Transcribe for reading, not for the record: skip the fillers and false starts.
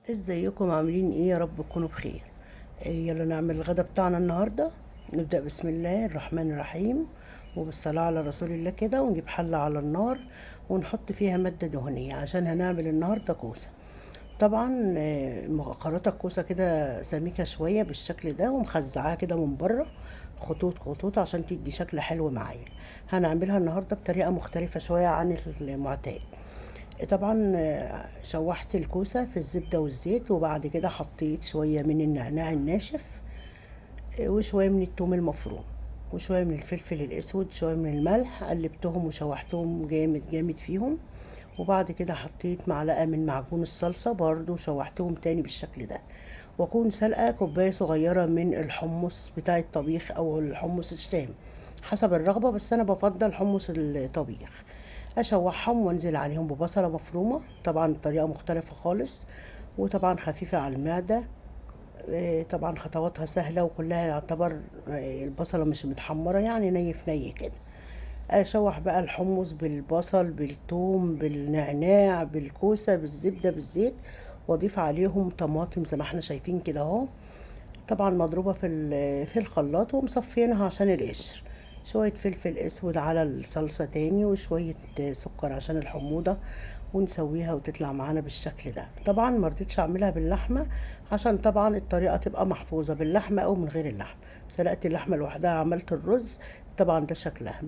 ازيكم عاملين ايه؟ يا رب تكونوا بخير. يلا نعمل الغدا بتاعنا النهارده. نبدأ بسم الله الرحمن الرحيم، وبالصلاة على رسول الله كده، ونجيب حلة على النار ونحط فيها مادة دهنية عشان هنعمل النهارده كوسة. طبعا مقرطة الكوسة كده سميكة شوية بالشكل ده، ومخزعاها كده من بره خطوط خطوط عشان تدي شكل حلو معايا. هنعملها النهارده بطريقة مختلفة شوية عن المعتاد. طبعا شوحت الكوسة في الزبدة والزيت، وبعد كده حطيت شوية من النعناع الناشف، وشوية من الثوم المفروم، وشوية من الفلفل الأسود، شوية من الملح، قلبتهم وشوحتهم جامد جامد فيهم. وبعد كده حطيت معلقة من معجون الصلصة برضو وشوحتهم تاني بالشكل ده. واكون سلقة كوباية صغيرة من الحمص بتاع الطبيخ او الحمص الشام حسب الرغبة، بس انا بفضل حمص الطبيخ. اشوحهم وانزل عليهم ببصلة مفرومة، طبعا بطريقة مختلفة خالص وطبعا خفيفة على المعدة. طبعا خطواتها سهلة وكلها يعتبر البصلة مش متحمرة، يعني ني في ني كده. اشوح بقى الحمص بالبصل بالثوم بالنعناع بالكوسة بالزبدة بالزيت، واضيف عليهم طماطم زي ما احنا شايفين كده اهو، طبعا مضروبة في الخلاط ومصفينها عشان القشر. شوية فلفل اسود على الصلصة تاني، وشوية سكر عشان الحموضة، ونسويها وتطلع معانا بالشكل ده. طبعا مرضتش اعملها باللحمة عشان طبعا الطريقة تبقى محفوظة باللحمة او من غير اللحمة. سلقت اللحمة لوحدها، عملت الرز، طبعا ده شكلها